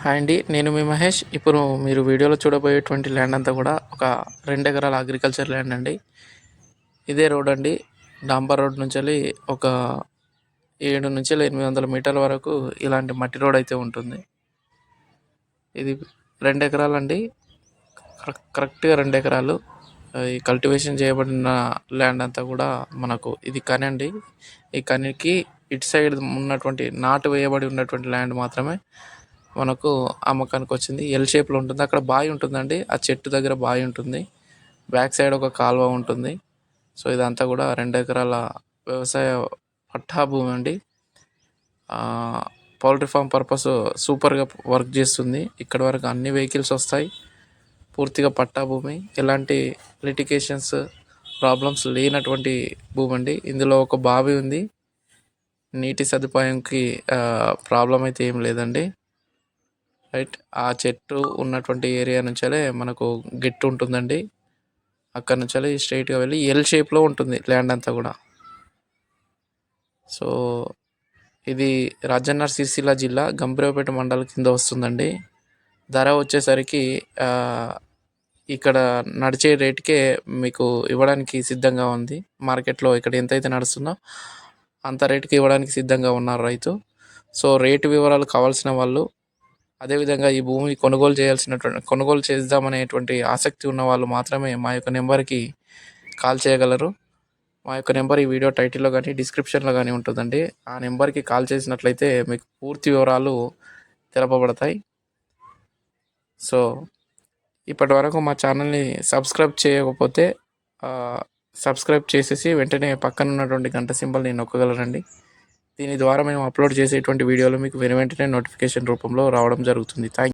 Hi అండి, నేను మీ మహేష్. ఇప్పుడు మీరు వీడియోలో చూడబోయేటువంటి ల్యాండ్ అంతా కూడా ఒక 2 ఎకరాల అగ్రికల్చర్ ల్యాండ్ అండి. ఇదే రోడ్ అండి. డాంబర్ రోడ్ నుంచి వెళ్ళి ఒక 700 నుంచి 800 మీటర్ల వరకు ఇలాంటి మట్టి రోడ్ అయితే ఉంటుంది. ఇది 2 ఎకరాలండి, కరెక్ట్గా 2 ఎకరాలు. ఈ కల్టివేషన్ చేయబడిన ల్యాండ్ అంతా కూడా మనకు ఇది కని అండి. ఈ కనికి ఇటు సైడ్ ఉన్నటువంటి నాటు వేయబడి ఉన్నటువంటి ల్యాండ్ మాత్రమే మనకు అమ్మకానికి వచ్చింది. ఎల్ షేప్లో ఉంటుంది. అక్కడ బావి ఉంటుందండి. ఆ చెట్టు దగ్గర బావి ఉంటుంది. బ్యాక్ సైడ్ ఒక కాలువ ఉంటుంది. సో ఇదంతా కూడా 2 ఎకరాల వ్యవసాయ పట్టా భూమి అండి. పౌల్ట్రీ ఫామ్ పర్పస్ సూపర్గా వర్క్ చేస్తుంది. ఇక్కడ వరకు అన్ని వెహికల్స్ వస్తాయి. పూర్తిగా పట్టా భూమి, ఎలాంటి లిటికేషన్స్ ప్రాబ్లమ్స్ లేనటువంటి భూమి అండి. ఇందులో ఒక బావి ఉంది. నీటి సదుపాయంకి ప్రాబ్లం అయితే ఏం లేదండి. రైట్, ఆ చెట్టు ఉన్నటువంటి ఏరియా నుంచే మనకు గెట్టు ఉంటుందండి. అక్కడ నుంచి స్ట్రైట్గా వెళ్ళి ఎల్ షేప్లో ఉంటుంది ల్యాండ్ అంతా కూడా. సో ఇది రాజన్న సిరిసిల్ల జిల్లా గంభీరావుపేట మండలం కింద వస్తుందండి. ధర వచ్చేసరికి ఇక్కడ నడిచే రేటుకే మీకు ఇవ్వడానికి సిద్ధంగా ఉంది. మార్కెట్లో ఇక్కడ ఎంతైతే నడుస్తుందో అంత రేటుకి ఇవ్వడానికి సిద్ధంగా ఉన్నారు రైతు. సో రేటు వివరాలు కావాల్సిన వాళ్ళు, అదేవిధంగా ఈ భూమి కొనుగోలు చేద్దామనేటువంటి ఆసక్తి ఉన్న వాళ్ళు మాత్రమే మా యొక్క నెంబర్కి కాల్ చేయగలరు. మా యొక్క నెంబర్ ఈ వీడియో టైటిల్లో కానీ డిస్క్రిప్షన్లో కానీ ఉంటుందండి. ఆ నెంబర్కి కాల్ చేసినట్లయితే మీకు పూర్తి వివరాలు తెలపబడతాయి. సో ఇప్పటి వరకు మా ఛానల్ని సబ్స్క్రైబ్ చేయకపోతే సబ్స్క్రైబ్ చేసేసి వెంటనే పక్కన ఉన్నటువంటి గంట సింబల్ని నొక్కగలరండి. దీని ద్వారా మేము అప్లోడ్ చేసేటువంటి వీడియోలు మీకు వెంటనే నోటిఫికేషన్ రూపంలో రావడం జరుగుతుంది. థ్యాంక్